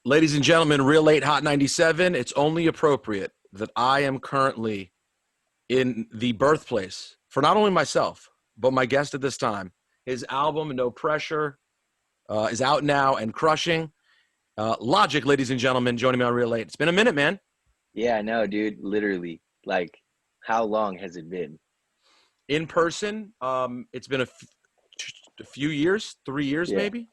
Ladies and gentlemen, Real Late Hot 97, it's only appropriate that I am currently in the birthplace for not only myself, but my guest at this time. His album, No Pressure, is out now and crushing. Logic, ladies and gentlemen, joining me on Real Late. It's been a minute, man. Yeah, I know, dude. Literally. Like, how long has it been? In person, it's been a few years, 3 years Yeah. maybe.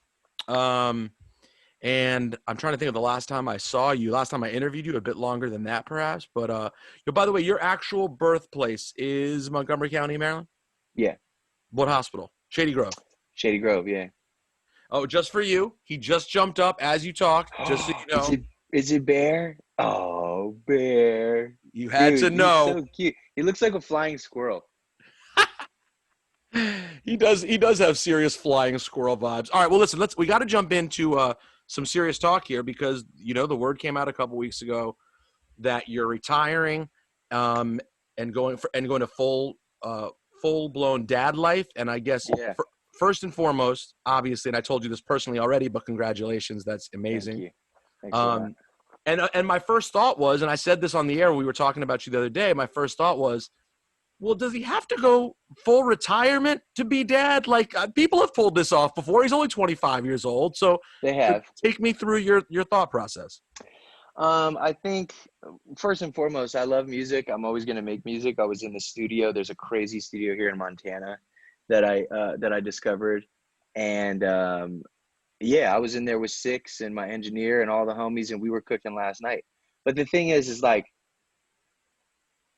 And I'm trying to think of the last time I saw you. Last time I interviewed you, a bit longer than that, perhaps. But by the way, your actual birthplace is Montgomery County, Maryland? Yeah. What hospital? Shady Grove. Shady Grove, yeah. Oh, just for you. He just jumped up as you talked, just so you know. Is it Bear? Oh, Bear. You had Dude, to know. He's so cute. He looks like a flying squirrel. He does have serious flying squirrel vibes. All right, well, listen, we got to jump into some serious talk here because, the word came out a couple weeks ago that you're retiring and going to full-blown dad life. And I guess first and foremost, obviously, and I told you this personally already, but congratulations. That's amazing. Thank you. Thanks a lot. And my first thought was, and I said this on the air when we were talking about you the other day, my first thought was, well, does he have to go full retirement to be dad? Like, people have pulled this off before. He's only 25 years old. So they have. Take me through your thought process. I think first and foremost, I love music. I'm always going to make music. I was in the studio. There's a crazy studio here in Montana that I discovered. And I was in there with Six and my engineer and all the homies, and we were cooking last night. But the thing is like,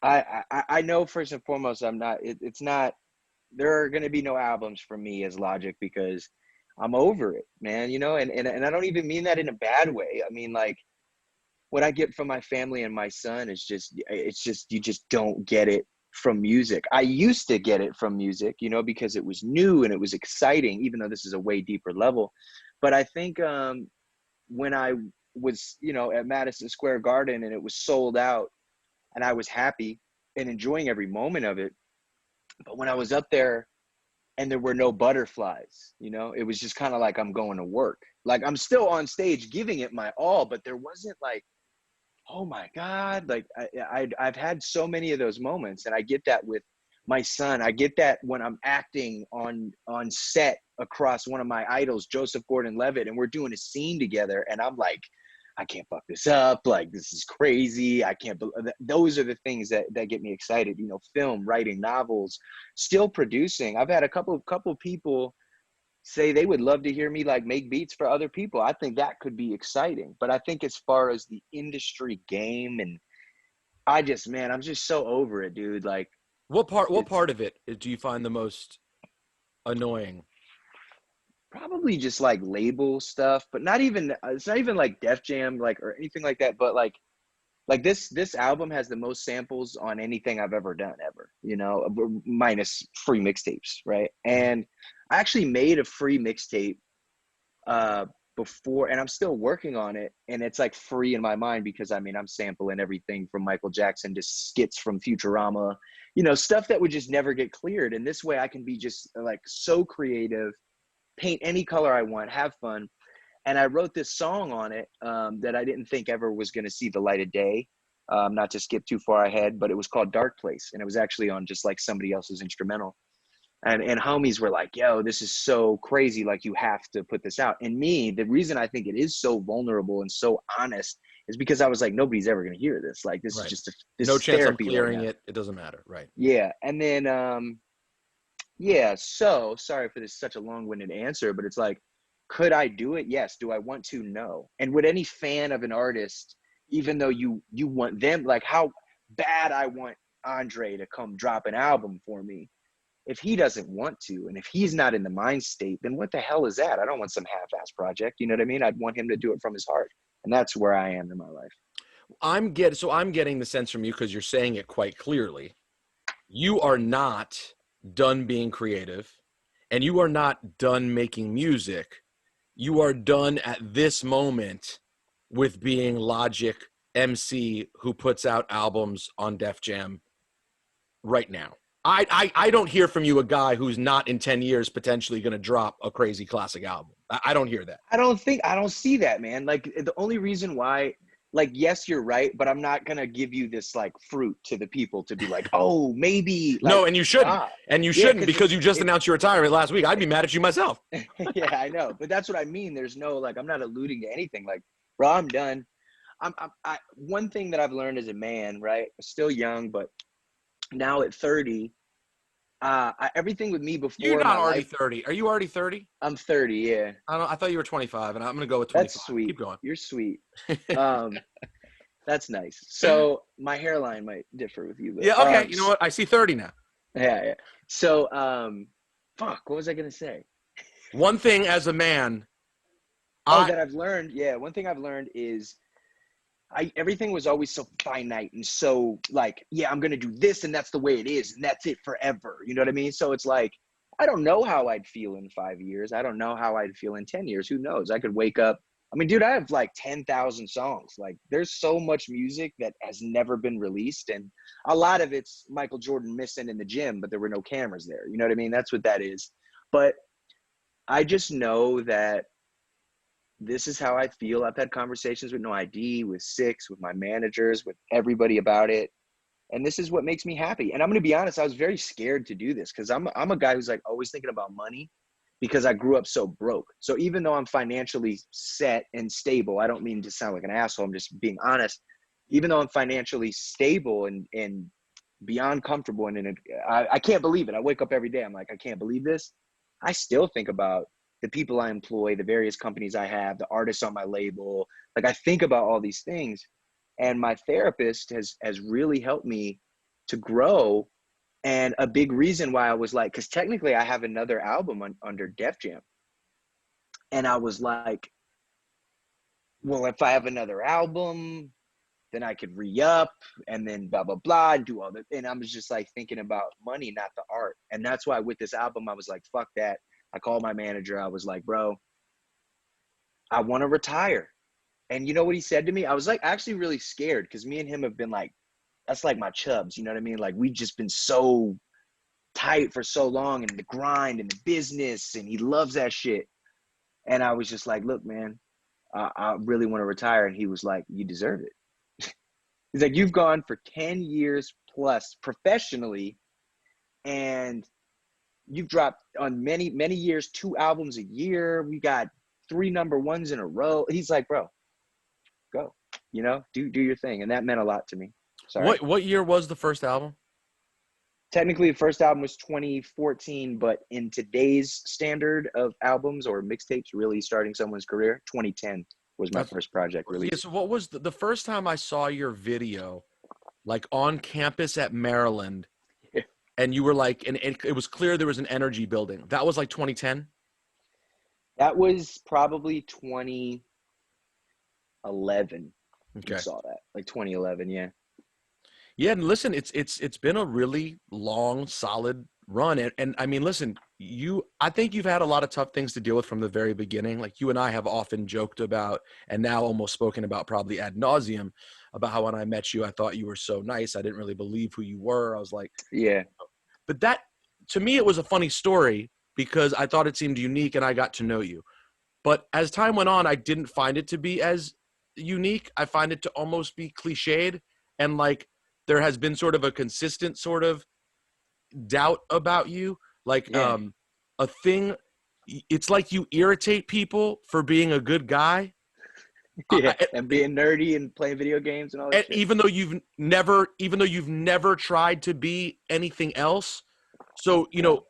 I know first and foremost, it's not, there are going to be no albums for me as Logic because I'm over it, man, and I don't even mean that in a bad way. I mean, like, what I get from my family and my son is it's just, you just don't get it from music. I used to get it from music, because it was new and it was exciting, even though this is a way deeper level. But I think when I was, at Madison Square Garden and it was sold out, and I was happy and enjoying every moment of it. But when I was up there and there were no butterflies, it was just kind of like I'm going to work. Like, I'm still on stage giving it my all, but there wasn't like, oh my God, like I've had so many of those moments, and I get that with my son. I get that when I'm acting on set across one of my idols, Joseph Gordon-Levitt, and we're doing a scene together, and I'm like, I can't fuck this up. Like, this is crazy. I can't believe. Those are the things that get me excited. Film, writing, novels, still producing. I've had a couple people say they would love to hear me like make beats for other people. I think that could be exciting. But I think as far as the industry game, and I'm just so over it, dude. Like, what part of it do you find the most annoying? Probably just like label stuff, but it's not even like Def Jam, like, or anything like that. But like this album has the most samples on anything I've ever done ever, minus free mixtapes. Right. And I actually made a free mixtape before, and I'm still working on it. And it's like free in my mind because I'm sampling everything from Michael Jackson to skits from Futurama, stuff that would just never get cleared. And this way I can be just like so creative, paint any color I want, have fun. And I wrote this song on it that I didn't think ever was going to see the light of day, not to skip too far ahead, but it was called Dark Place. And it was actually on just like somebody else's instrumental. And homies were like, yo, this is so crazy. Like, you have to put this out. And me, the reason I think it is so vulnerable and so honest is because I was like, nobody's ever going to hear this. Like, this is just no chance of clearing it. It doesn't matter. Right. Yeah. And then, so sorry for this such a long-winded answer, but it's like, could I do it? Yes. Do I want to? No. And would any fan of an artist, even though you want them, like how bad I want Andre to come drop an album for me, if he doesn't want to, and if he's not in the mind state, then what the hell is that? I don't want some half-ass project. You know what I mean? I'd want him to do it from his heart. And that's where I am in my life. I'm getting the sense from you, because you're saying it quite clearly. You are not done being creative, and you are not done making music. You are done at this moment with being Logic MC who puts out albums on Def Jam right now. I don't hear from you a guy who's not in 10 years potentially going to drop a crazy classic album. I don't hear that. I don't see that, man. Like the only reason why, like, yes, you're right, but I'm not gonna give you this like fruit to the people to be like, oh, maybe like, No, and you shouldn't. nah. And you Yeah, shouldn't because you just announced your retirement last week. I'd be mad at you myself. yeah, I know, but that's what I mean. There's no like, I'm not alluding to anything. Like, bro, I'm done. One thing that I've learned as a man, right? Still young, but now at 30, everything with me before You're not my already life. 30. Are you already 30? I'm 30. Yeah, I thought you were 25, and I'm going to go with 25. that's sweet. Keep going. You're sweet. That's nice. So my hairline might differ with you, but Yeah, okay. You know what? I see 30 now. yeah. So fuck, what was I gonna say? One thing as a man. That I've learned. Yeah, one thing I've learned is everything was always so finite and so like, yeah, I'm gonna do this and that's the way it is and that's it forever. You know what I mean? So it's like, I don't know how I'd feel in 5 years. I don't know how I'd feel in 10 years. Who knows? I could wake up. I mean, dude, I have like 10,000 songs. Like, there's so much music that has never been released. And a lot of it's Michael Jordan missing in the gym, but there were no cameras there. You know what I mean? That's what that is. But I just know that this is how I feel. I've had conversations with No ID, with Six, with my managers, with everybody about it. And this is what makes me happy. And I'm going to be honest, I was very scared to do this because I'm a guy who's like always thinking about money because I grew up so broke. So even though I'm financially set and stable, I don't mean to sound like an asshole, I'm just being honest. Even though I'm financially stable and beyond comfortable, and I can't believe it. I wake up every day, I'm like, I can't believe this. I still think about the people I employ, the various companies I have, the artists on my label. Like, I think about all these things. And my therapist has really helped me to grow. And a big reason why I was like, because technically I have another album under Def Jam. And I was like, well, if I have another album, then I could re-up and then blah, blah, blah, and do all that. And I was just like thinking about money, not the art. And that's why with this album, I was like, fuck that. I called my manager. I was like, bro, I want to retire. And you know what he said to me? I was like actually really scared because me and him have been like, that's like my chubs. You know what I mean? Like, we've just been so tight for so long, and the grind and the business, and he loves that shit. And I was just like, look, man, I really want to retire. And he was like, you deserve it. He's like, you've gone for 10 years plus professionally, and you've dropped on many, many years, 2 albums a year. We got 3 number ones in a row. He's like, bro, go, you know, do your thing. And that meant a lot to me. Sorry. What year was the first album? Technically, the first album was 2014, but in today's standard of albums or mixtapes really starting someone's career, 2010 was my first project release. Yeah, so what was the first time I saw your video, like on campus at Maryland, and you were like, and it was clear there was an energy building. That was like 2010? That was probably 2011. Okay. I saw that, like 2011, yeah. Yeah, and listen, it's been a really long, solid run. And I mean, listen, I think you've had a lot of tough things to deal with from the very beginning. Like, you and I have often joked about, and now almost spoken about probably ad nauseum, about how when I met you, I thought you were so nice. I didn't really believe who you were. I was like, yeah. But that, to me, it was a funny story because I thought it seemed unique and I got to know you. But as time went on, I didn't find it to be as unique. I find it to almost be cliched, and like, there has been sort of a consistent sort of doubt about you. Like, yeah. A thing, it's like you irritate people for being a good guy. Yeah, and being nerdy and playing video games and all that shit. Even though you've never tried to be anything else. So, you know,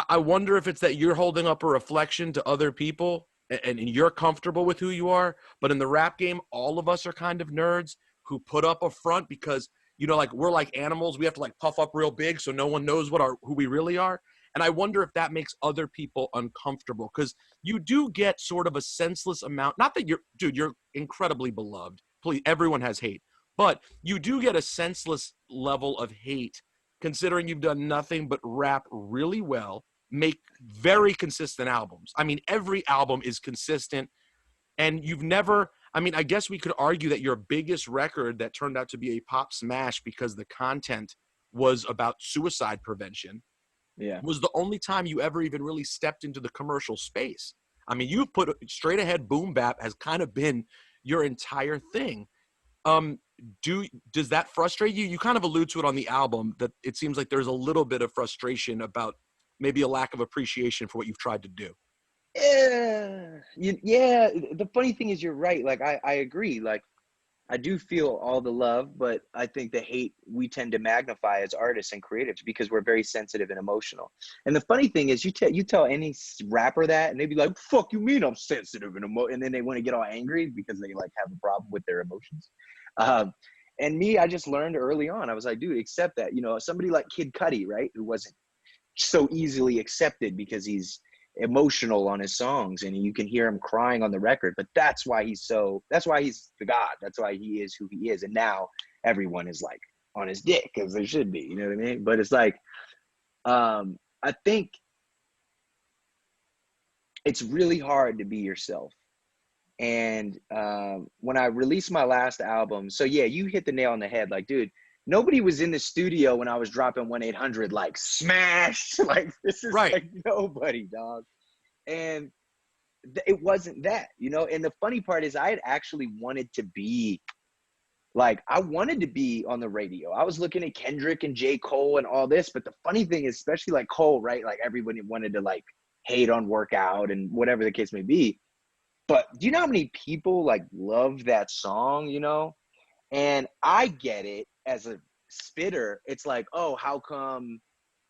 I wonder if it's that you're holding up a reflection to other people and you're comfortable with who you are. But in the rap game, all of us are kind of nerds who put up a front because, you know, like, we're like animals. We have to like puff up real big so no one knows who we really are. And I wonder if that makes other people uncomfortable because you do get sort of a senseless amount. Not that you're incredibly beloved. Please, everyone has hate. But you do get a senseless level of hate considering you've done nothing but rap really well, make very consistent albums. I mean, every album is consistent. And you've never, I mean, I guess we could argue that your biggest record that turned out to be a pop smash because the content was about suicide prevention, Yeah. was the only time you ever even really stepped into the commercial space. I mean, you've put straight ahead boom bap has kind of been your entire thing. Um, does that frustrate you? You kind of allude to it on the album that it seems like there's a little bit of frustration about maybe a lack of appreciation for what you've tried to do. Yeah. The funny thing is, you're right. Like, I agree. Like, I do feel all the love, but I think the hate we tend to magnify as artists and creatives because we're very sensitive and emotional. And the funny thing is, you tell any rapper that, and they'd be like, "Fuck you mean I'm sensitive and and then they want to get all angry because they like have a problem with their emotions. Um, and me, I just learned early on. I was like, dude, accept that. You know, somebody like Kid Cudi, right, who wasn't so easily accepted because he's emotional on his songs and you can hear him crying on the record, but that's why he's the god. That's why he is who he is. And now everyone is like on his dick, because they should be, you know what I mean? But it's like, I think it's really hard to be yourself. And when I released my last album, so yeah, you hit the nail on the head. Like, dude, nobody was in the studio when I was dropping 1-800 like smash. Like, this is Right. like nobody, dog. And it wasn't that, you know. And the funny part is, I had actually wanted to be like, I wanted to be on the radio. I was looking at Kendrick and J. Cole and all this. But the funny thing is, especially like Cole, right? Like, everybody wanted to like hate on Workout and whatever the case may be. But do you know how many people like love that song, you know? And I get it as a spitter. It's like, oh, how come,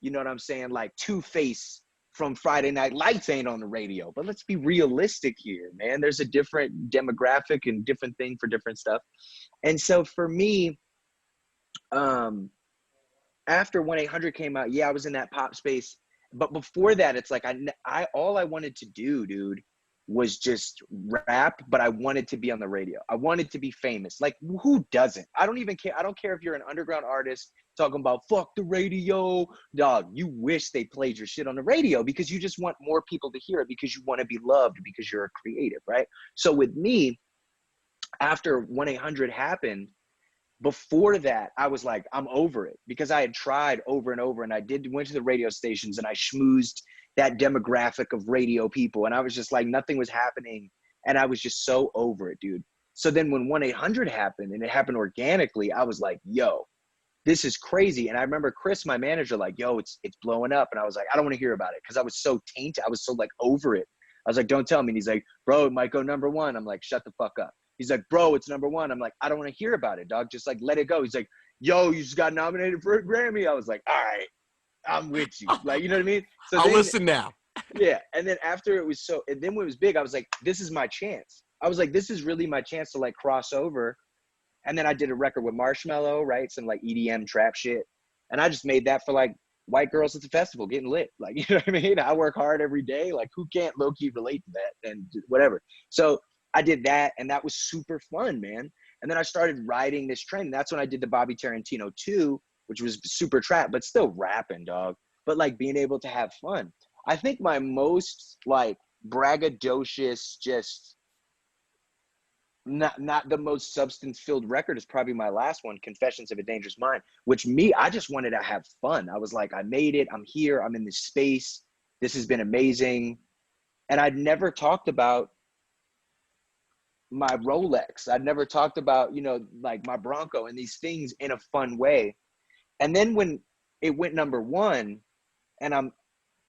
you know what I'm saying? Like, Two-Face from Friday Night Lights ain't on the radio. But let's be realistic here, man. There's a different demographic and different thing for different stuff. And so for me, after 1-800 came out, yeah, I was in that pop space. But before that, it's like I all I wanted to do, dude, was just rap, but I wanted to be on the radio. I wanted to be famous. Like, who doesn't? I don't even care. I don't care if you're an underground artist talking about fuck the radio. Dog, you wish they played your shit on the radio because you just want more people to hear it, because you want to be loved, because you're a creative, right? So with me, after 1-800 happened, before that, I was like, I'm over it, because I had tried over and over, and went to the radio stations and I schmoozed that demographic of radio people. And I was just like, nothing was happening. And I was just so over it, dude. So then when 1-800 happened, and it happened organically, I was like, yo, this is crazy. And I remember Chris, my manager, like, yo, it's blowing up. And I was like, I don't want to hear about it, because I was so tainted. I was so like over it. I was like, don't tell me. And he's like, bro, it might go #1. I'm like, shut the fuck up. He's like, bro, it's #1. I'm like, I don't want to hear about it, dog. Just like, let it go. He's like, yo, you just got nominated for a Grammy. I was like, all right, I'm with you. Like, you know what I mean? So I'll listen now. Yeah. And then after it was and then when it was big, I was like, this is my chance. I was like, this is really my chance to like cross over. And then I did a record with Marshmello, right? Some like EDM trap shit. And I just made that for like white girls at the festival getting lit. Like, you know what I mean? I work hard every day. Like, who can't low-key relate to that and whatever. So I did that, and that was super fun, man. And then I started riding this trend. That's when I did the Bobby Tarantino 2, which was super trap, but still rapping, dog. But like being able to have fun. I think my most like braggadocious, just not the most substance-filled record is probably my last one, Confessions of a Dangerous Mind, which I just wanted to have fun. I was like, I made it. I'm here. I'm in this space. This has been amazing. And I'd never talked about my Rolex. I'd never talked about, you know, like my Bronco and these things in a fun way. And then when it went #1 and I'm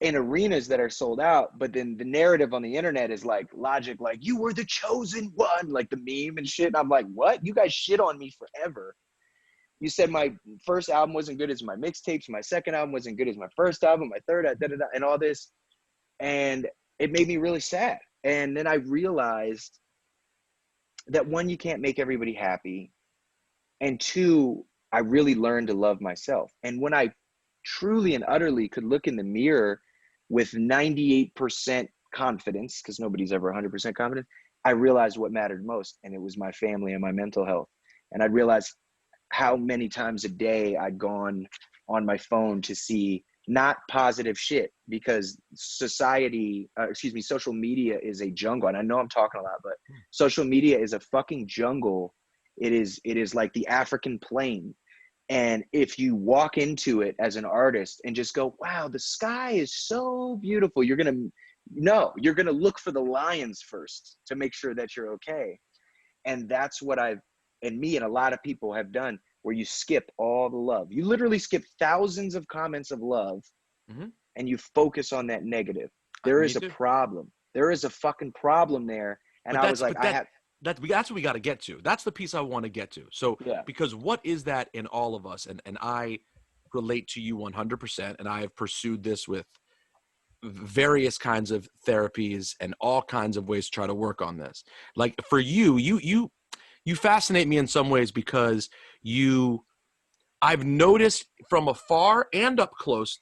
in arenas that are sold out, but then the narrative on the internet is like Logic, like, you were the chosen one, like the meme and shit. And I'm like, what? You guys shit on me forever. You said my first album wasn't good as my mixtapes. My second album wasn't good as my first album. My third, and all this. And it made me really sad. And then I realized that 1, you can't make everybody happy. And 2, I really learned to love myself. And when I truly and utterly could look in the mirror with 98% confidence, because nobody's ever 100% confident, I realized what mattered most, and it was my family and my mental health. And I realized how many times a day I'd gone on my phone to see not positive shit, because social media is a jungle. And I know I'm talking a lot, but social media is a fucking jungle. It is like the African plain. And if you walk into it as an artist and just go, wow, the sky is so beautiful, you're going to look for the lions first to make sure that you're okay. And that's what me and a lot of people have done, where you skip all the love. You literally skip thousands of comments of love, and you focus on that negative. There is a problem. There is a fucking problem there. And I was like, that's what we got to get to. That's the piece I want to get to. So, because what is that in all of us? And I relate to you 100%. And I have pursued this with various kinds of therapies and all kinds of ways to try to work on this. Like for you fascinate me in some ways because I've noticed from afar and up close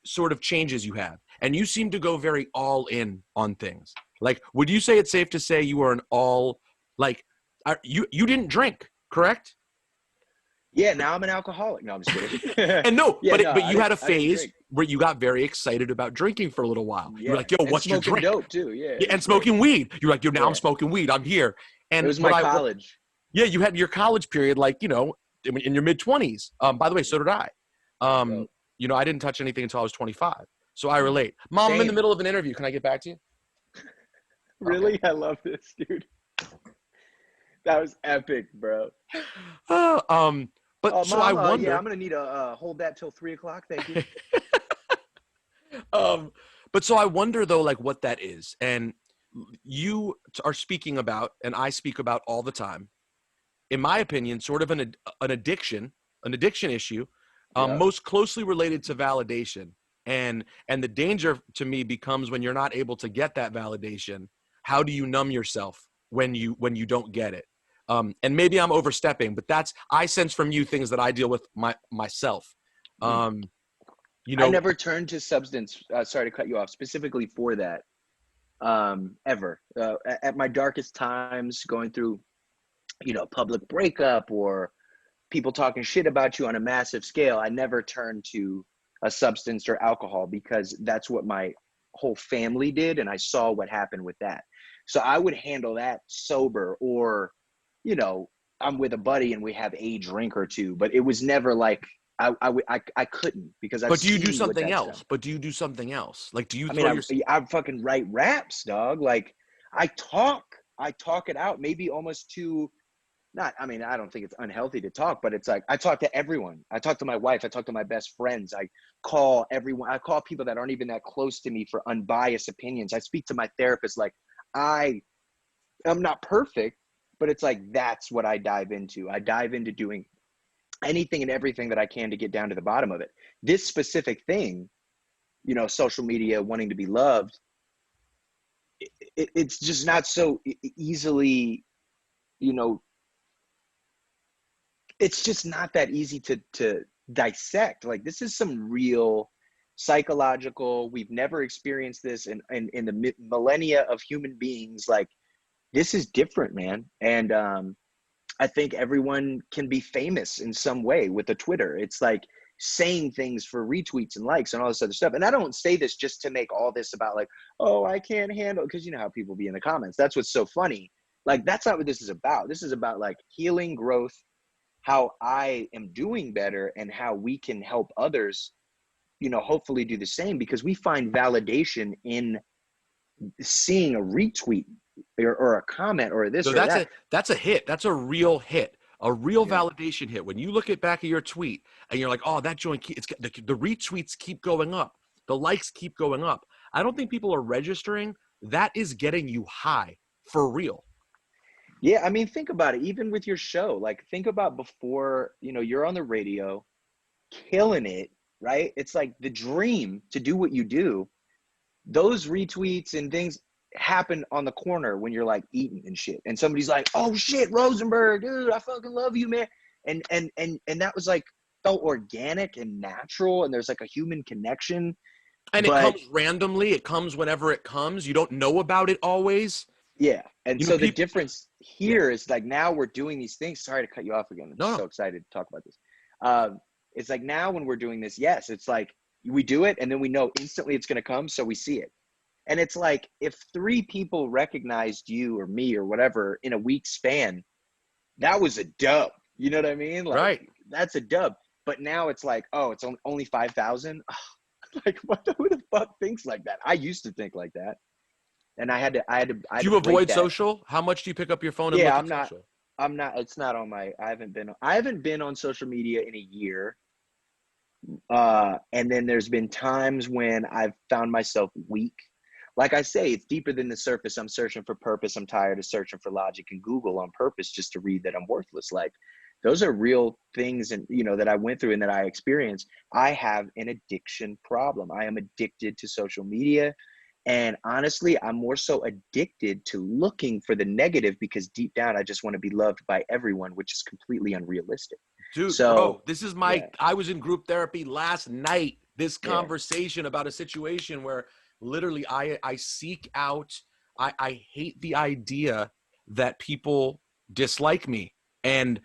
sort of changes you have. And you seem to go very all in on things. Like, would you say it's safe to say you are an all, like, you didn't drink, correct? Yeah, now I'm an alcoholic. No, I'm just kidding. And but you had a phase where you got very excited about drinking for a little while. Yeah. You were like, yo, what's your drink? Dope too, yeah and smoking weed. You're like, yo, now I'm smoking weed. I'm here. And it was my college. Yeah, you had your college period, like, in your mid-20s. By the way, so did I. I didn't touch anything until I was 25. So I relate. Mom, I'm in the middle of an interview. Can I get back to you? Really? Okay. I love this, dude. That was epic, bro. But Mom, so I wonder. I'm gonna need to hold that till 3:00. Thank you. But so I wonder though, like what that is, and you are speaking about, and I speak about all the time. In my opinion, sort of an addiction issue, most closely related to validation, and the danger to me becomes when you're not able to get that validation. How do you numb yourself when you don't get it? And maybe I'm overstepping, but I sense from you things that I deal with myself. I never turned to substance. Sorry to cut you off specifically for that. Ever at my darkest times, going through, public breakup or people talking shit about you on a massive scale, I never turned to a substance or alcohol because that's what my whole family did, and I saw what happened with that. So I would handle that sober, or I'm with a buddy and we have a drink or two, but it was never like I couldn't, because But do you do something else? But do you do something else? Like, do you? I fucking write raps, dog. Like, I talk it out. Maybe almost too. I don't think it's unhealthy to talk, but it's like I talk to everyone. I talk to my wife. I talk to my best friends. I call everyone. I call people that aren't even that close to me for unbiased opinions. I speak to my therapist. Like, I'm not perfect, but it's like that's what I dive into. I dive into doing anything and everything that I can to get down to the bottom of it. This specific thing, social media, wanting to be loved, it's just not so easily, it's just not that easy to dissect. Like, this is some real psychological, we've never experienced this in the millennia of human beings. Like, this is different, man. And I think everyone can be famous in some way with a Twitter. It's like saying things for retweets and likes and all this other stuff. And I don't say this just to make all this about like, oh, I can't handle, because you know how people be in the comments. That's what's so funny. Like, that's not what this is about. This is about like healing, growth, how I am doing better, and how we can help others, hopefully do the same, because we find validation in seeing a retweet or a comment or this or that. That's a hit. That's a real hit. A real validation hit. When you look at back of your tweet and you're like, oh, that joint, the retweets keep going up. The likes keep going up. I don't think people are registering. That is getting you high for real. Yeah, think about it. Even with your show, like, think about before, you're on the radio, killing it, right? It's like the dream to do what you do. Those retweets and things happen on the corner when you're like eating and shit, and somebody's like, oh shit, Rosenberg, dude, I fucking love you, man. And that was like, felt organic and natural, and there's like a human connection. And it comes randomly. It comes whenever it comes. You don't know about it always. Yeah. And so the difference here is like, now we're doing these things. Sorry to cut you off again. I'm so excited to talk about this. It's like, now when we're doing this, yes, it's like we do it and then we know instantly it's going to come. So we see it. And it's like, if 3 people recognized you or me or whatever in a week span, that was a dub. You know what I mean? Like, right. That's a dub. But now it's like, oh, it's only 5,000. Like, who the fuck thinks like that? I used to think like that, and I had Do to you break avoid that. social? How much do you pick up your phone and Yeah, look at social? I'm not. It's not on my. I haven't been on social media in a year. And then there's been times when I've found myself weak. Like I say, it's deeper than the surface. I'm searching for purpose. I'm tired of searching for logic and Google on purpose just to read that I'm worthless. Like, those are real things, and that I went through and that I experienced. I have an addiction problem. I am addicted to social media. And honestly, I'm more so addicted to looking for the negative because deep down, I just want to be loved by everyone, which is completely unrealistic. Dude, So, bro, this is yeah, I was in group therapy last night. This yeah, conversation about a situation where literally I seek out, I hate the idea that people dislike me. And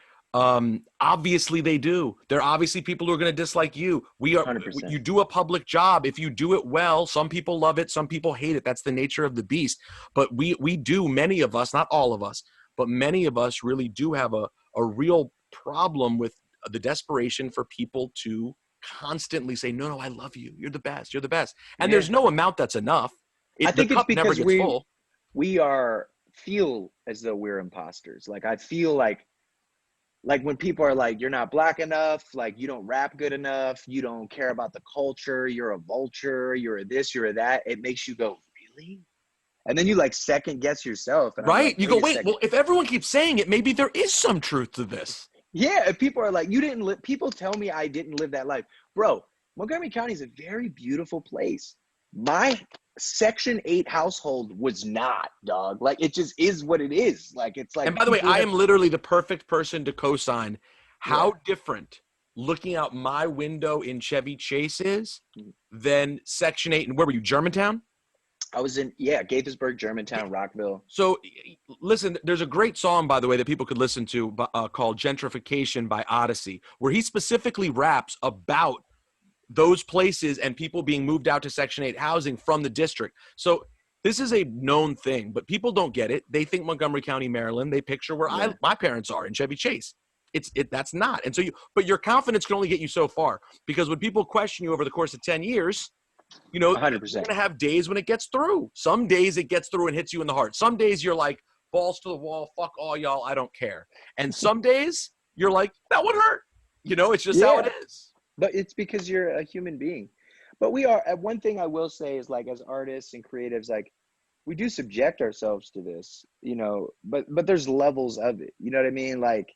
obviously they do. There are obviously people who are going to dislike you. You 100%. do a public job. If you do it well, some people love it, some people hate it. That's the nature of the beast. But we do, many of us, not all of us, but many of us really do have a real problem with the desperation for people to constantly say, no, I love you. You're the best. You're the best. And Yeah. there's no amount that's enough. I The think it's cup never because gets full. we are feel as though we're imposters. Like, I feel like when people are like, you're not black enough, like you don't rap good enough, you don't care about the culture, you're a vulture, you're a this, you're a that, it makes you go, really? And then you like second guess yourself. And I'm like, Right? You go, wait a wait, second. well, if everyone keeps saying it, maybe there is some truth to this. Yeah, if people are like, you didn't live, people tell me I didn't live that life. Bro, Montgomery County is a very beautiful place. My Section 8 household was not, dog. Like, it just is what it is. Like, it's And like by the way, people I have, am literally the perfect person to co-sign yeah. how different looking out my window in Chevy Chase is than Section 8. And where were you, Germantown? I was in, yeah, Gaithersburg, Germantown, Rockville. So listen, there's a great song, by the way, that people could listen to called Gentrification by Odyssey, where he specifically raps about those places and people being moved out to Section 8 housing from the district. So this is a known thing, but people don't get it. They think Montgomery County, Maryland. They picture where Yeah, my parents are in Chevy Chase. That's not. And so but your confidence can only get you so far, because when people question you over the course of 10 years, you're 100%. going to have days when it gets through. Some days it gets through and hits you in the heart. Some days you're like, balls to the wall, fuck all y'all, I don't care. And some days you're like, that would hurt. It's just how it Yeah, is. but it's because you're a human being. But we are, one thing I will say is, like, as artists and creatives, like, we do subject ourselves to this, but there's levels of it. You know what I mean? Like,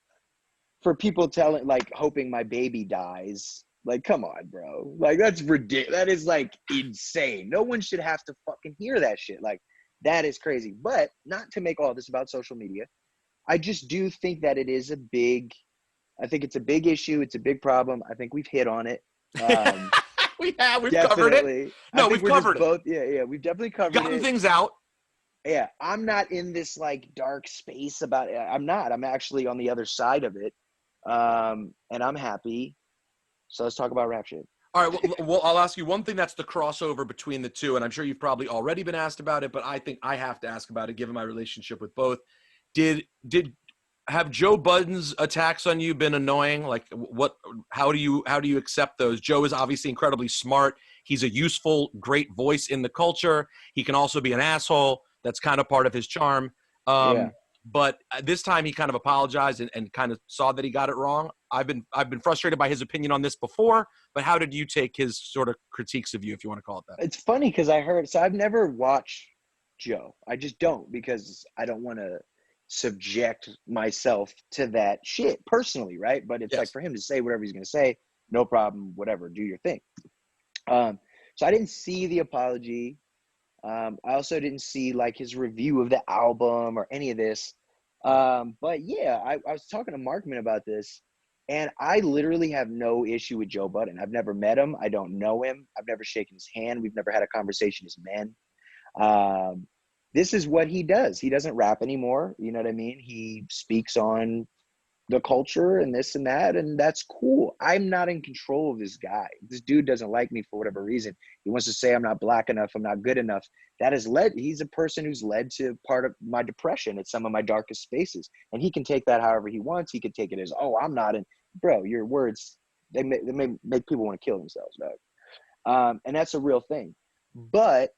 for people telling, like, hoping my baby dies, like, come on, bro. Like, that's ridiculous. That is, like, insane. No one should have to fucking hear that shit. Like, that is crazy. But not to make all this about social media, I just do think that I think it's a big issue. It's a big problem. I think we've hit on it. Um, We've covered it. Definitely. I No, think we've we're just covered it. both, yeah, we've definitely covered Gotten it. things out. Yeah, I'm not in this like dark space about it. I'm not. I'm actually on the other side of it. And I'm happy. So let's talk about rap shit. All right. Well, I'll ask you one thing that's the crossover between the two, and I'm sure you've probably already been asked about it, but I think I have to ask about it given my relationship with both. Did have Joe Budden's attacks on you been annoying? Like, how do you accept those? Joe is obviously incredibly smart. He's a useful, great voice in the culture. He can also be an asshole. That's kind of part of his charm. Yeah. But this time he kind of apologized and kind of saw that he got it wrong. I've been frustrated by his opinion on this before, but how did you take his sort of critiques of you, if you want to call it that? It's funny because I've never watched Joe. I just don't, because I don't want to subject myself to that shit personally, right? But it's like, Yes. for him to say whatever he's going to say, no problem, whatever, do your thing. So I didn't see the apology. I also didn't see like his review of the album or any of this. But yeah, I was talking to Markman about this, and I literally have no issue with Joe Budden. I've never met him. I don't know him. I've never shaken his hand. We've never had a conversation as men. This is what he does. He doesn't rap anymore. You know what I mean? He speaks on the culture and this and that, and that's cool. I'm not in control of this guy. This dude doesn't like me for whatever reason. He wants to say I'm not black enough, I'm not good enough. He's a person who's led to part of my depression at some of my darkest spaces, and he can take that however he wants. He could take it as, oh, I'm not in. Bro, your words they may make people want to kill themselves, dog. And that's a real thing. But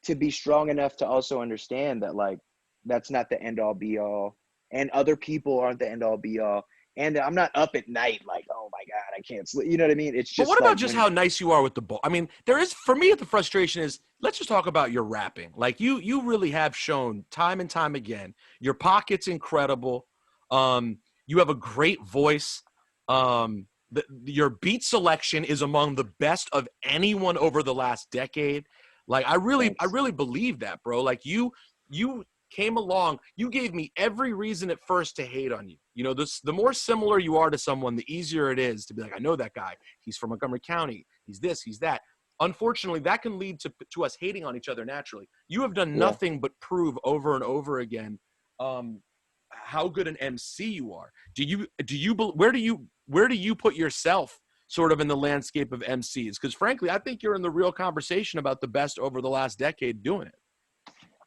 to be strong enough to also understand that, like, that's not the end all be all, and other people aren't the end all be all. And I'm not up at night like, oh my God, I can't sleep. You know what I mean? It's But what just about like just how nice you are with the ball? I mean, there is, for me, the frustration is, let's just talk about your rapping. Like, you really have shown time and time again, your pocket's incredible. You have a great voice. Your beat selection is among the best of anyone over the last decade. Like, I thanks. really believe that, bro. Like, you came along, you gave me every reason at first to hate on you. You know, the more similar you are to someone, the easier it is to be like, I know that guy. He's from Montgomery County. He's this, he's that. Unfortunately, that can lead to us hating on each other naturally. You have done Yeah. nothing but prove over and over again how good an MC you are. Where do you put yourself sort of in the landscape of MCs? Because frankly, I think you're in the real conversation about the best over the last decade doing it.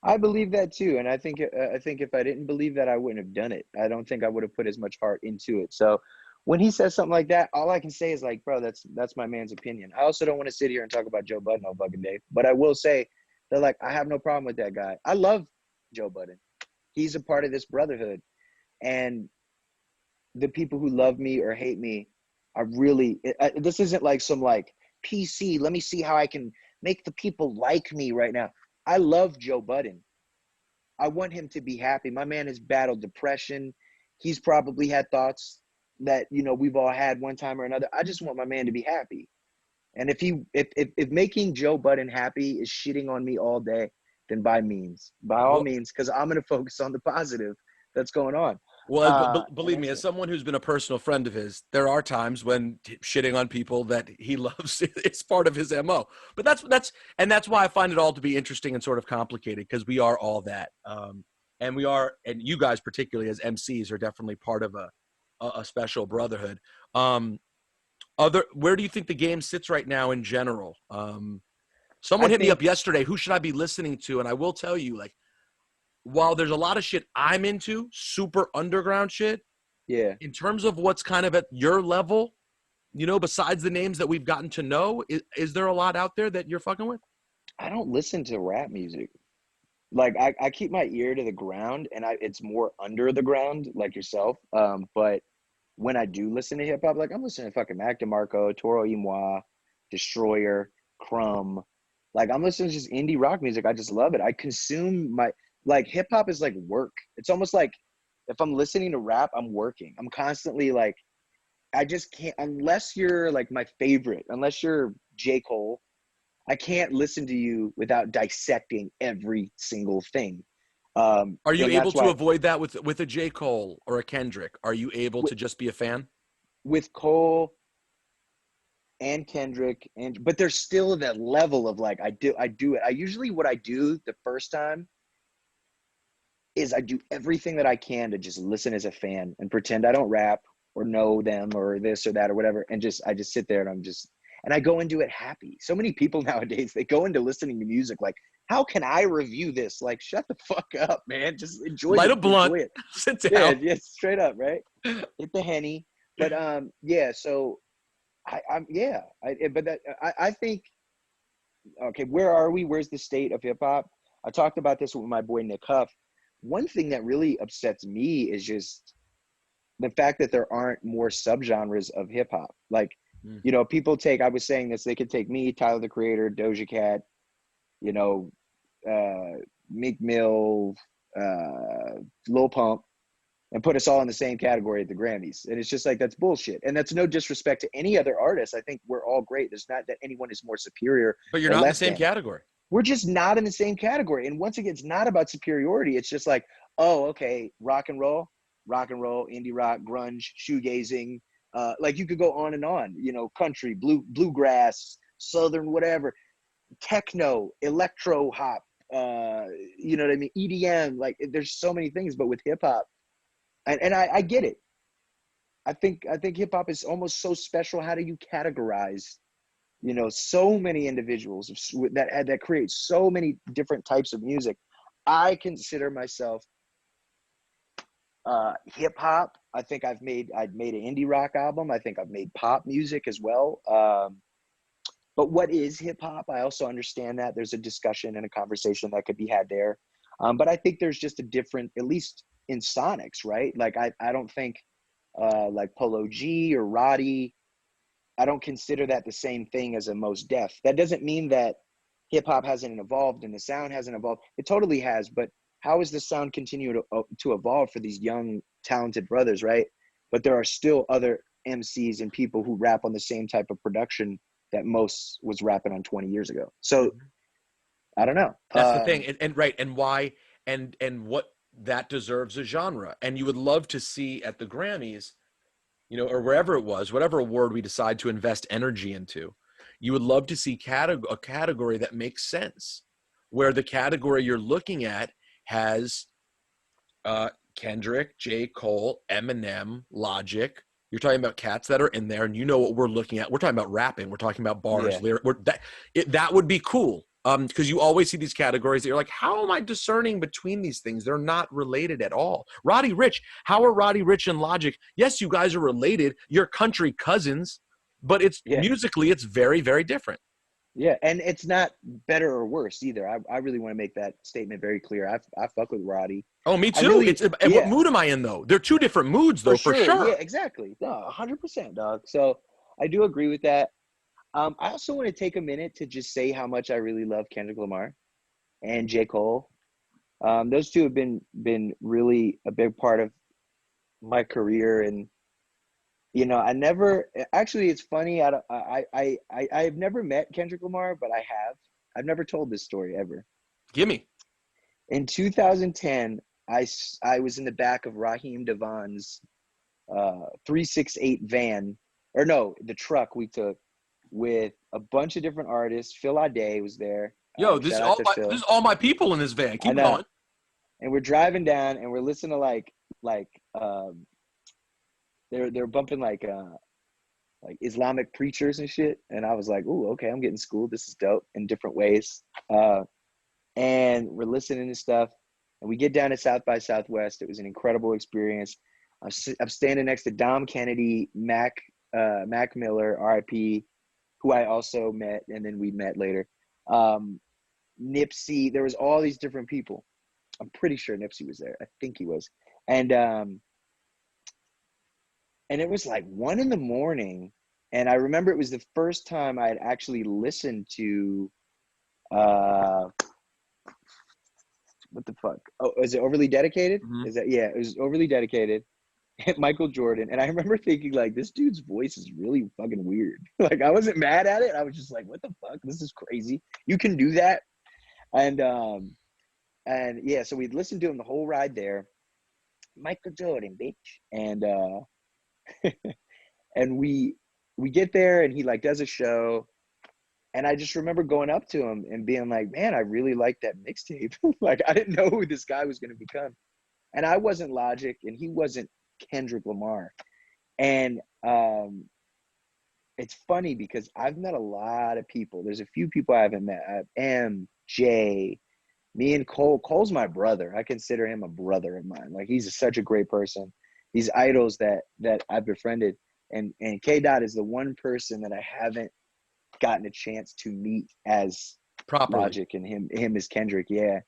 I believe that too, and I think if I didn't believe that, I wouldn't have done it. I don't think I would have put as much heart into it. So when he says something like that, all I can say is like, bro, that's my man's opinion. I also don't want to sit here and talk about Joe Budden all fucking day, but I will say that, like, I have no problem with that guy. I love Joe Budden. He's a part of this brotherhood, and the people who love me or hate me are really. This isn't like some like PC. Let me see how I can make the people like me right now. I love Joe Budden. I want him to be happy. My man has battled depression. He's probably had thoughts that, you know, we've all had one time or another. I just want my man to be happy. And if making Joe Budden happy is shitting on me all day, then by all Well, means, because I'm going to focus on the positive that's going on. And believe me, that's as it. someone who's been a personal friend of his, there are times when shitting on people that he loves is part of his MO. But that's why I find it all to be interesting and sort of complicated, because we are all that. And you guys particularly as MCs are definitely part of a special brotherhood. Where do you think the game sits right now in general? I Someone hit me up think, yesterday. Who should I be listening to? And I will tell you, like, while there's a lot of shit I'm into, super underground shit, yeah, in terms of what's kind of at your level, you know, besides the names that we've gotten to know, is there a lot out there that you're fucking with? I don't listen to rap music. Like, I keep my ear to the ground, and it's more under the ground, like yourself. But when I do listen to hip hop, like, I'm listening to fucking Mac DeMarco, Toro y Moi, Destroyer, Crumb. Like, I'm listening to just indie rock music. I just love it. I consume like, hip hop is like work. It's almost like if I'm listening to rap, I'm working. I'm constantly like, I just can't, unless you're like my favorite, unless you're J. Cole, I can't listen to you without dissecting every single thing. Are you And able that's to why avoid that with a J. Cole or a Kendrick? Are you able with, to just be a fan? with Cole and Kendrick, but there's still that level of like, I do it. I usually, what I do the first time is I do everything that I can to just listen as a fan and pretend I don't rap or know them or this or that or whatever. And I just sit there and and I go into it happy. So many people nowadays, they go into listening to music like, how can I review this? Like, shut the fuck up, man. Just Light a blunt, enjoy it. sit Yeah, down. yeah, straight up, right? Hit the Henny. But yeah, so I think, okay, where are we? Where's the state of hip hop? I talked about this with my boy Nick Huff. One thing that really upsets me is just the fact that there aren't more subgenres of hip hop. Like, Mm. you know, I was saying this, they could take me, Tyler the Creator, Doja Cat, you know, Meek Mill, Lil Pump, and put us all in the same category at the Grammys. And it's just like, that's bullshit. And that's no disrespect to any other artist. I think we're all great. There's not that anyone is more superior But you're or not in the less same than. category. We're just not in the same category. And once again, it's not about superiority. It's just like, oh, okay, rock and roll, indie rock, grunge, shoegazing. Like, you could go on, you know, country, bluegrass, southern, whatever, techno, electro hop, you know what I mean? EDM, like, there's so many things, but with hip hop, and I get it. I think hip hop is almost so special. How do you categorize, you know, so many individuals that create so many different types of music? I consider myself Hip hop. I think I'd made an indie rock album. I think I've made pop music as well. But what is hip hop? I also understand that there's a discussion and a conversation that could be had there. But I think there's just a different, at least in sonics, right? Like I don't think like Polo G or Roddy, I don't consider that the same thing as a Mos Def. That doesn't mean that hip hop hasn't evolved and the sound hasn't evolved. It totally has, but how is the sound continue to evolve for these young talented brothers, right? But there are still other MCs and people who rap on the same type of production that Mos was rapping on 20 years ago. So I don't know. That's the thing, and right, and why, and what that deserves a genre. And you would love to see at the Grammys, you know, or wherever it was, whatever award we decide to invest energy into, you would love to see a category that makes sense, where the category you're looking at has Kendrick, J. Cole, Eminem, Logic. You're talking about cats that are in there, and you know what we're looking at. We're talking about rapping. We're talking about bars, Yeah. lyric. That would be cool. Because you always see these categories that you're like, how am I discerning between these things? They're not related at all. Roddy Ricch, how are Roddy Ricch and Logic? Yes, you guys are related. You're country cousins, but it's musically, it's very, very different. Yeah, and it's not better or worse either. I really want to make that statement very clear. I fuck with Roddy. Oh, me too. Really, and what mood am I in though? They're two different moods though, for sure. Yeah, exactly. No, 100%, dog. So I do agree with that. I also want to take a minute to just say how much I really love Kendrick Lamar and J. Cole. Those two have been really a big part of my career, and you know, I never actually. It's funny. I've never met Kendrick Lamar, but I have. I've never told this story ever. Gimme. In 2010, I was in the back of Raheem Devon's 368 van, or no, the truck we took with a bunch of different artists. Phil Ade was there. Yo, this is all my people in this van. Keep going. And we're driving down, and we're listening to they're bumping like Islamic preachers and shit. And I was like, ooh, okay, I'm getting schooled. This is dope in different ways. And we're listening to stuff, and we get down to South by Southwest. It was an incredible experience. I'm standing next to Dom Kennedy, Mac Miller, RIP, who I also met, and then we met later. Nipsey, there was all these different people. I'm pretty sure Nipsey was there. I think he was. And it was like 1 a.m. And I remember it was the first time I had actually listened to, what the fuck? Oh, is it Overly Dedicated? Mm-hmm. It was Overly Dedicated. Michael Jordan. And I remember thinking, like, this dude's voice is really fucking weird. Like, I wasn't mad at it. I was just like, what the fuck? This is crazy. You can do that. And yeah, so we'd listened to him the whole ride there. Michael Jordan, bitch. And and we get there, and he like does a show, and I just remember going up to him and being like, man, I really like that mixtape. Like, I didn't know who this guy was going to become, and I wasn't Logic, and he wasn't Kendrick Lamar. And it's funny because I've met a lot of people. There's a few people I haven't met. MJ, me and Cole. Cole's my brother. I consider him a brother of mine. Like, he's such a great person. These idols that I've befriended, and K-Dot is the one person that I haven't gotten a chance to meet as properly. Logic, and him as Kendrick. Yeah.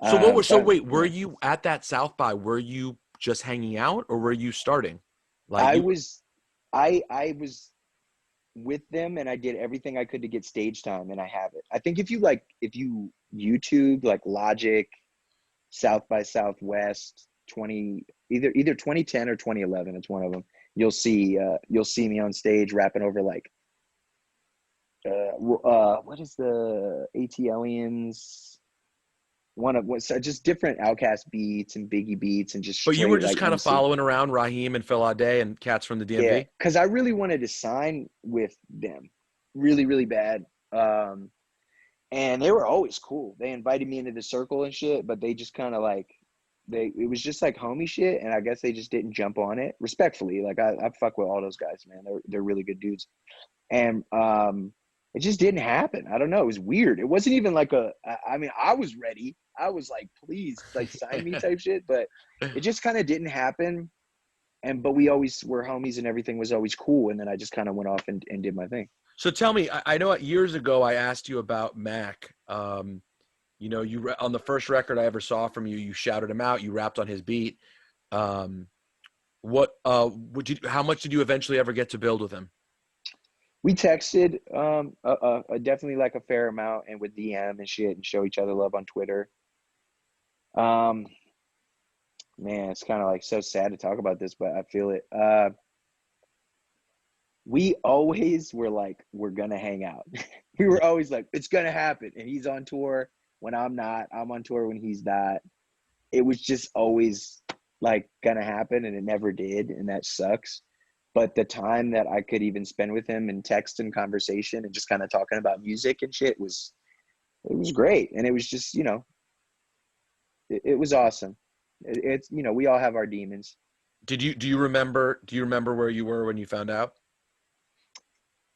So wait, were you at that South by? Were you just hanging out, or were you starting? Like, I was with them, and I did everything I could to get stage time, and I have it. I think if you YouTube like Logic, South by Southwest, either 2010 or 2011, it's one of them. You'll see me on stage rapping over like what is the ATLiens, just different Outkast beats and Biggie beats, and just. But you were just like, kind of following around Raheem and Phil Ade and cats from the DMV. Yeah, because I really wanted to sign with them, really, really bad. And they were always cool. They invited me into the circle and shit, but they just kind of like. It was just like homie shit, and I guess they just didn't jump on it respectfully. Like, I fuck with all those guys, man. They're really good dudes. And it just didn't happen. I don't know. It was weird. It wasn't even like I mean, I was ready. I was like, please, like, sign me type shit. But it just kind of didn't happen. But we always were homies and everything was always cool. And then I just kind of went off and did my thing. So tell me, I know years ago I asked you about Mac. You know, on the first record I ever saw from you, you shouted him out, you rapped on his beat. Um, how much did you eventually ever get to build with him? We texted definitely like a fair amount and with DM and shit and show each other love on Twitter. Um, Man, it's kind of like so sad to talk about this, but I feel it. We always were like, we're gonna hang out. We were always like, it's gonna happen. And he's on tour when I'm not. I'm on tour when he's not. It was just always like gonna happen, and it never did, and that sucks. But the time that I could even spend with him in text and conversation and just kind of talking about music and shit was it was great. And it was just, it was awesome. It's we all have our demons. Do you remember where you were when you found out?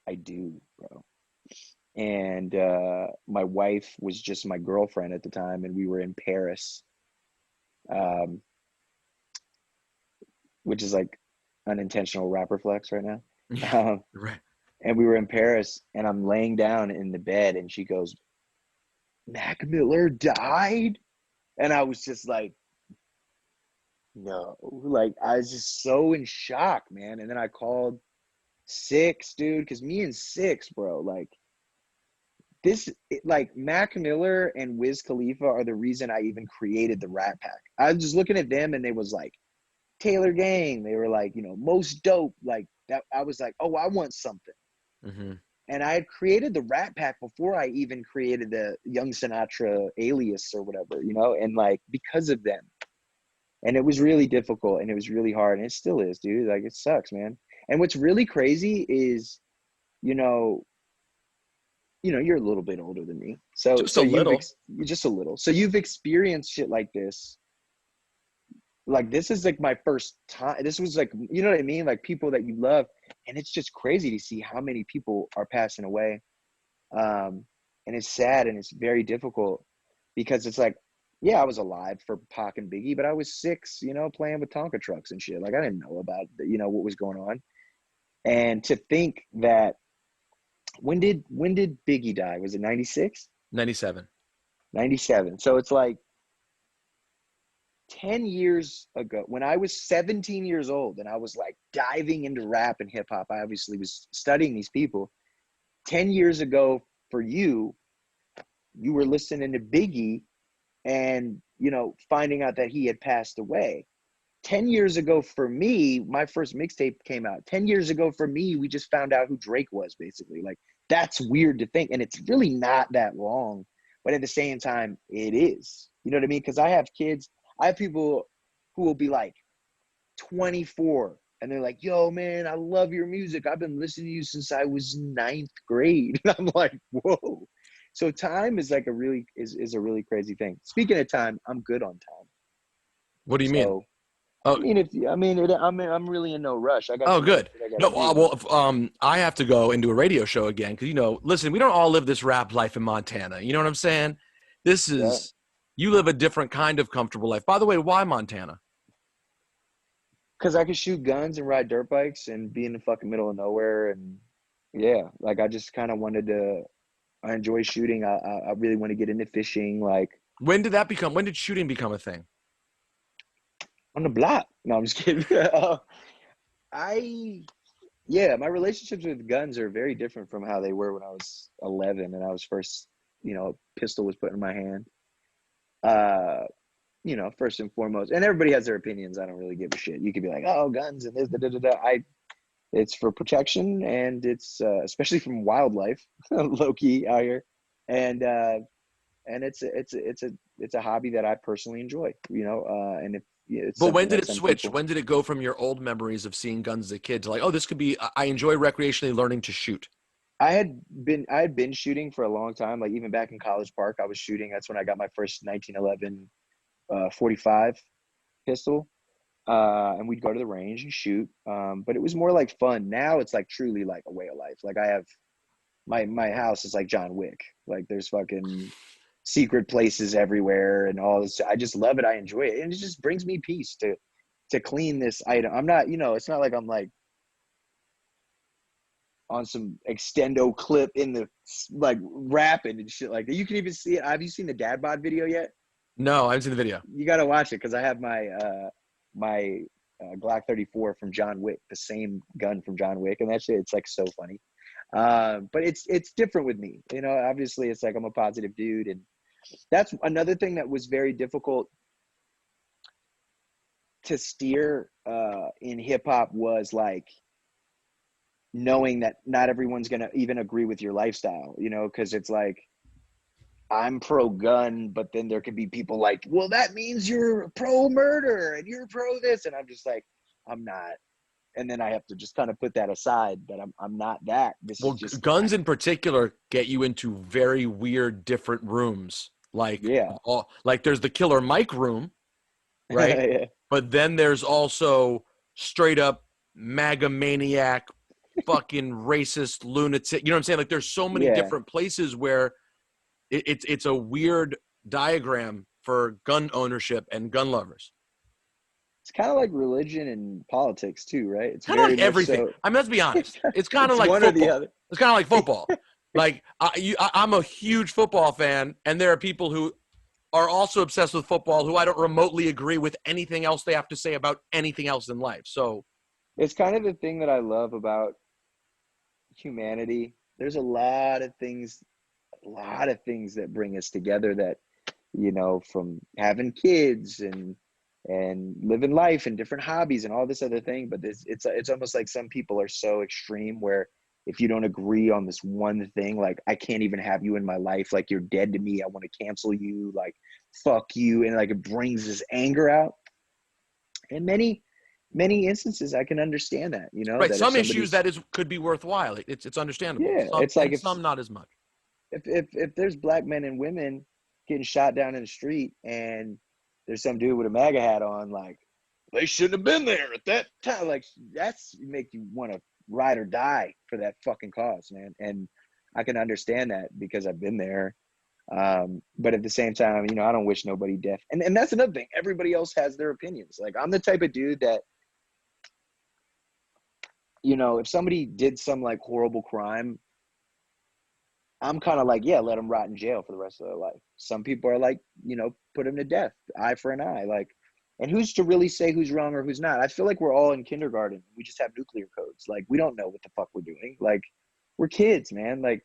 I do, bro. And my wife was just my girlfriend at the time, and we were in Paris, um, which is like unintentional rapper flex right now. Um, Right. and we were in Paris, and I'm laying down in the bed, and she goes, "Mac Miller died," and I was just like, "No!" Like I was just so in shock, man. And then I called Six, dude, because me and Six, bro, like like Mac Miller and Wiz Khalifa are the reason I even created the Rat Pack. I was just looking at them, and they was like Taylor Gang. They were like, most dope. Like that. I was like, oh, I want something. Mm-hmm. And I had created the Rat Pack before I even created the Young Sinatra alias or whatever, and like because of them. And it was really difficult and it was really hard. And it still is, dude. Like it sucks, man. And what's really crazy is, you know, you're a little bit older than me. So Just a so little. you're just a little. So you've experienced shit like this. Like this is like my first time. This was like, you know what I mean? Like people that you love. And it's just crazy to see how many people are passing away. And it's sad and it's very difficult because it's like, yeah, I was alive for Pac and Biggie, but I was 6, playing with Tonka trucks and shit. Like I didn't know about, what was going on. And to think that when did Biggie die? Was it 96? 97. 97. So it's like 10 years ago when I was 17 years old and I was like diving into rap and hip hop. I obviously was studying these people. 10 years ago for you were listening to Biggie and, finding out that he had passed away. 10 years ago for me, my first mixtape came out. 10 years ago for me, we just found out who Drake was, basically. Like, that's weird to think. And it's really not that long. But at the same time, it is. You know what I mean? Because I have kids, I have people who will be like 24 and they're like, yo, man, I love your music. I've been listening to you since I was ninth grade. And I'm like, whoa. So time is like is a really crazy thing. Speaking of time, I'm good on time. What do you mean? So Oh, I'm really in no rush. I got oh, some other good. shit I gotta No, do. well, I have to go and do a radio show again because listen, we don't all live this rap life in Montana. You know what I'm saying? This Yeah, is You live a different kind of comfortable life. By the way, why Montana? because I could shoot guns and ride dirt bikes and be in the fucking middle of nowhere. And yeah, like I just kind of wanted to. I enjoy shooting. I really want to get into fishing. Like When did shooting become a thing? on the block. No, I'm just kidding. I Yeah, my relationships with guns are very different from how they were when I was 11 and I was first, a pistol was put in my hand. Uh, first and foremost, and everybody has their opinions. I don't really give a shit. You could be like, oh, guns and this, da, da, da, da. It's for protection and it's especially from wildlife, low key out here, and it's a hobby that I personally enjoy. And if it's But when something did that it some switch? people. When did it go from your old memories of seeing guns as a kid to like, oh, this could be, I enjoy recreationally learning to shoot? I had been shooting for a long time. Like even back in College Park, I was shooting. That's when I got my first 1911 45 pistol. And we'd go to the range and shoot. But it was more like fun. Now it's like truly like a way of life. Like I have my house is like John Wick. Like there's fucking secret places everywhere and all this. I just love it. I enjoy it. And it just brings me peace to clean this item. I'm not, it's not like I'm like on some extendo clip in the like rapping and shit like that. You can even see it. Have you seen the dad bod video yet? No, I haven't seen the video. You got to watch it because I have my Glock 34 from John Wick, the same gun from John Wick, and that shit, it's like so funny. But it's different with me. Obviously it's like I'm a positive dude, and that's another thing that was very difficult to steer in hip hop was like knowing that not everyone's gonna even agree with your lifestyle, because it's like I'm pro gun, but then there could be people like, well, that means you're pro murder and you're pro this, and I'm just like, I'm not. And then I have to just kind of put that aside that I'm not that. This is just guns in particular get you into very weird different rooms. Like like there's the Killer Mike room, right? Yeah. But then there's also straight up MAGA maniac, fucking racist lunatic. You know what I'm saying? Like there's so many different places where it's a weird diagram for gun ownership and gun lovers. It's kind of like religion and politics too, right? It's kind of like everything. I mean, let's be honest. It's kind of like one football. Or the other. It's kind of like football. Like I'm a huge football fan, and there are people who are also obsessed with football who I don't remotely agree with anything else they have to say about anything else in life. So it's kind of the thing that I love about humanity. There's a lot of things that bring us together that, from having kids and living life and different hobbies and all this other thing. But it's almost like some people are so extreme where if you don't agree on this one thing, like I can't even have you in my life, like you're dead to me, I want to cancel you, like fuck you, and like it brings this anger out. In many instances I can understand that, right, that some issues that could be worthwhile. It's understandable. It's like some not as much. If there's black men and women getting shot down in the street and there's some dude with a MAGA hat on, like they shouldn't have been there at that time, like that's make you want to ride or die for that fucking cause, man. And I can understand that because I've been there. But at the same time, I don't wish nobody death. And that's another thing. Everybody else has their opinions. Like I'm the type of dude that, if somebody did some like horrible crime, I'm kind of like, yeah, let them rot in jail for the rest of their life. Some people are like, put them to death, eye for an eye. Like, and who's to really say who's wrong or who's not? I feel like we're all in kindergarten. We just have nuclear codes. Like, we don't know what the fuck we're doing. Like, we're kids, man. Like,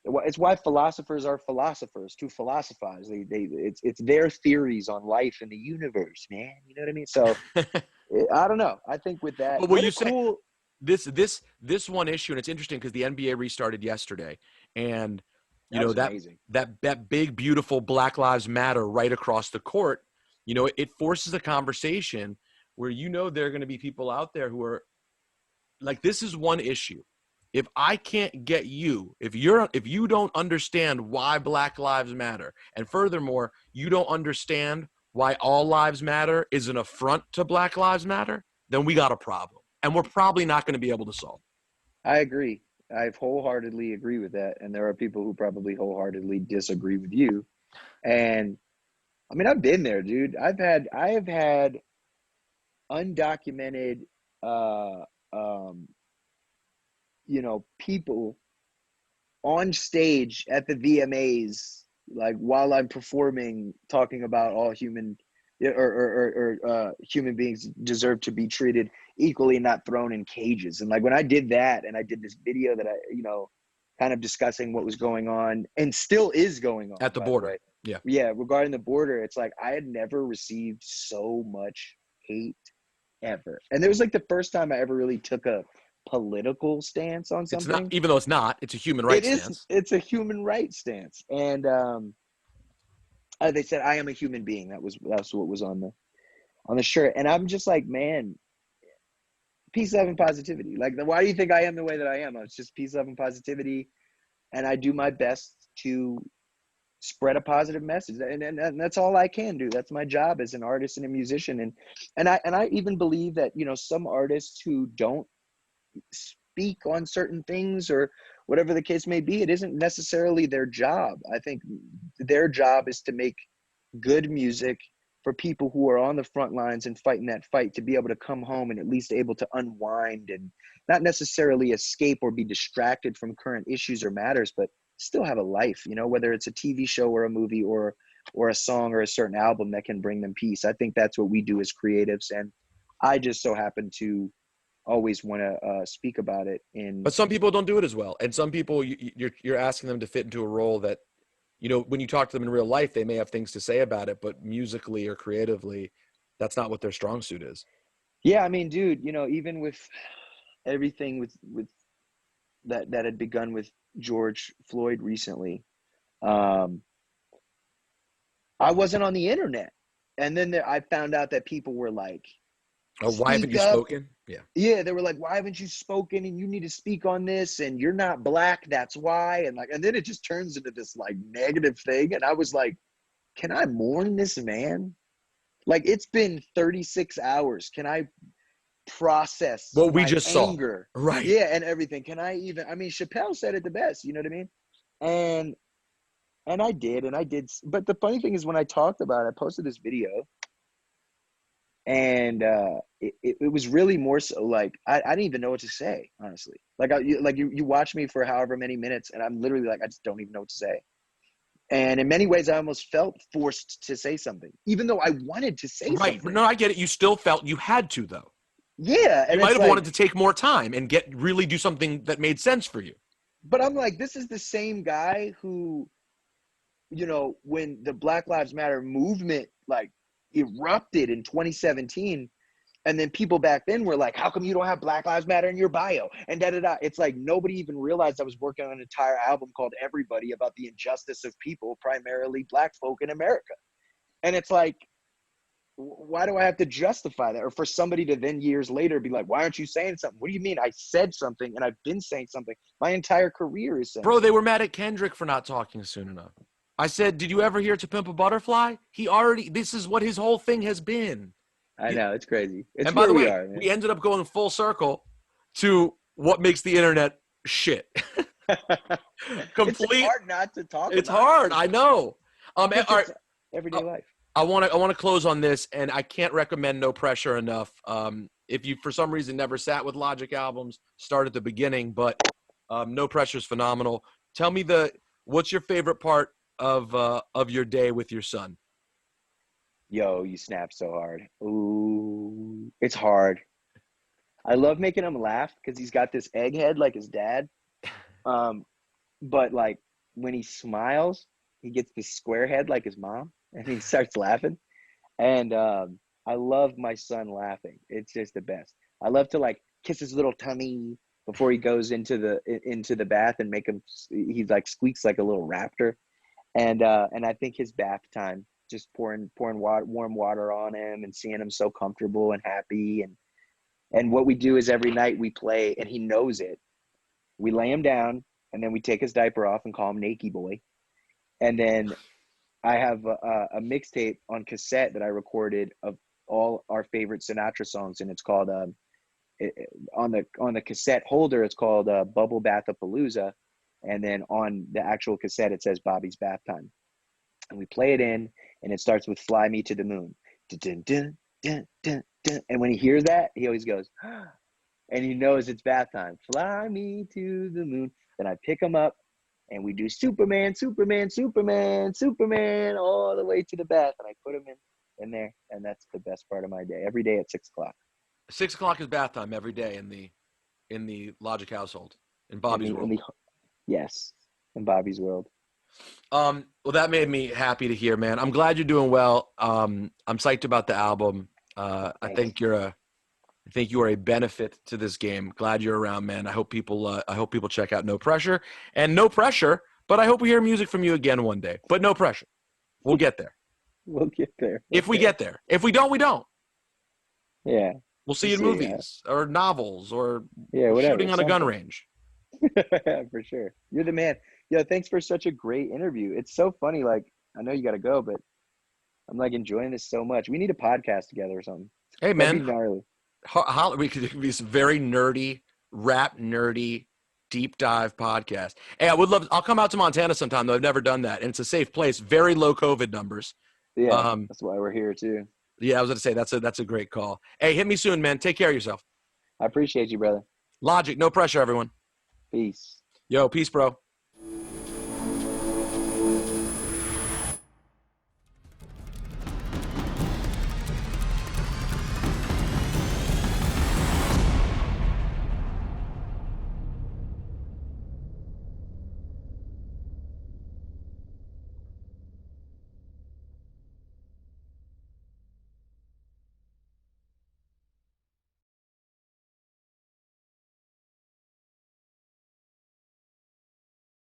it's why philosophers are philosophers, to philosophize. It's their theories on life and the universe, man. You know what I mean? So, I don't know. I think with that, but will you say this one issue, and it's interesting because the NBA restarted yesterday, and that big beautiful Black Lives Matter right across the court, it forces a conversation where there are going to be people out there who are like, this is one issue. If I can't get you, if you don't understand why Black Lives Matter, and furthermore, you don't understand why all lives matter is an affront to Black Lives Matter, then we got a problem. And we're probably not going to be able to solve it. I agree. I wholeheartedly agree with that. And there are people who probably wholeheartedly disagree with you. And I mean, I've been there, dude. I have had undocumented, people on stage at the VMAs, like while I'm performing, talking about all human human beings deserve to be treated equally, not thrown in cages. And like when I did that, and I did this video that I, kind of discussing what was going on and still is going on at the border. Yeah, regarding the border, it's like I had never received so much hate ever. And it was like the first time I ever really took a political stance on something. It's not, even though it's a human rights stance. It's a human rights stance. And they said I am a human being. That's what was on the shirt. And I'm just like, man, peace, love, and positivity. Like, why do you think I am the way that I am? It's just peace, love, and positivity. And I do my best to spread a positive message. And that's all I can do. That's my job as an artist and a musician. And I even believe that, some artists who don't speak on certain things or whatever the case may be. It isn't necessarily their job. I think their job is to make good music for people who are on the front lines and fighting that fight, to be able to come home and at least able to unwind and not necessarily escape or be distracted from current issues or matters, but still have a life, you know, whether it's a TV show or a movie or a song or a certain album that can bring them peace. I think that's what we do as creatives. And I just so happen to always want to speak about it But some people don't do it as well. And some people, you're asking them to fit into a role that, you know, when you talk to them in real life, they may have things to say about it, but musically or creatively, that's not what their strong suit is. Yeah, I mean, dude, you know, even with everything with that had begun with George Floyd recently, I wasn't on the internet. And then I found out that people were like, Oh, why haven't you up. spoken? Yeah. Yeah, they were like, why haven't you spoken? And you need to speak on this, and you're not black, that's why. And like, and then it just turns into this like negative thing. And I was like, can I mourn this man? Like, it's been 36 hours. Can I process What we my just anger? saw. Right. Yeah, and everything. Can I even, I mean, Chappelle said it the best, you know what I mean? And I did. But the funny thing is, when I talked about it, I posted this video, and it was really more so like I didn't even know what to say, honestly. Like you watch me for however many minutes, and I'm literally like, I just don't even know what to say. And in many ways, I almost felt forced to say something, even though I wanted to say Right. something. No, I get it. You still felt you had to, though. Yeah, and You might have like, wanted to take more time and really do something that made sense for you. but I'm like, this is the same guy who, you know, when the Black Lives Matter movement like erupted in 2017, and then people back then were like, how come you don't have Black Lives Matter in your bio? And da-da-da. It's like nobody even realized I was working on an entire album called Everybody about the injustice of people, primarily black folk in America. And it's like, why do I have to justify that? Or for somebody to then years later be like, why aren't you saying something? What do you mean? I said something, and I've been saying something. My entire career is saying Bro, something. they were mad at Kendrick for not talking soon enough. I said, did you ever hear To Pimp a Butterfly? This is what his whole thing has been. I know, it's crazy. It's And by the way, we are, man. we ended up going full circle to what makes the internet shit. Complete. It's hard not to talk It's about hard. I know. All right. Everyday life. I want to close on this, and I can't recommend No Pressure enough. If you for some reason never sat with Logic albums, start at the beginning. But No Pressure is phenomenal. Tell me what's your favorite part of your day with your son? Yo, you snap so hard. Ooh, it's hard. I love making him laugh because he's got this egghead like his dad. But like when he smiles, he gets this square head like his mom, and he starts laughing. And I love my son laughing. It's just the best. I love to like kiss his little tummy before he goes into the bath and make him. He like squeaks like a little raptor. And I think his bath time, just pouring warm water on him and seeing him so comfortable and happy. And what we do is every night we play, and he knows it. We lay him down, and then we take his diaper off and call him Nakey Boy. And then I have a mixtape on cassette that I recorded of all our favorite Sinatra songs, and it's called on the cassette holder, it's called Bubble Bath-a-Palooza, and then on the actual cassette it says Bobby's Bath Time. And we play it in, and it starts with Fly Me to the Moon. Dun, dun, dun, dun, dun. And when he hears that, he always goes, and he knows it's bath time. Fly me to the moon. Then I pick him up, and we do Superman, Superman, Superman, Superman, all the way to the bath. And I put him in there, and that's the best part of my day. Every day at 6 o'clock. 6 o'clock is bath time every day in the Logic household, in Bobby's world. Yes, in Bobby's world. Well, that made me happy to hear, man. I'm glad you're doing well. I'm psyched about the album. I think you are a benefit to this game. Glad you're around, man. I hope people check out No Pressure, and no pressure, but I hope we hear music from you again one day. But no pressure. We'll get there. We'll get there. If we get there. If we don't, we don't. Yeah. We'll see you in movies or novels or whatever, shooting on a gun range. For sure. You're the man. Yo, thanks for such a great interview. It's so funny. Like, I know you got to go, but I'm like enjoying this so much. We need a podcast together or something. Hey, man. That'd be gnarly. We could be some very nerdy, rap nerdy, deep dive podcast. Hey, I'll come out to Montana sometime, though. I've never done that. And it's a safe place. Very low COVID numbers. Yeah, that's why we're here too. Yeah, I was going to say, that's a great call. Hey, hit me soon, man. Take care of yourself. I appreciate you, brother. Logic, no pressure, everyone. Peace. Yo, peace, bro.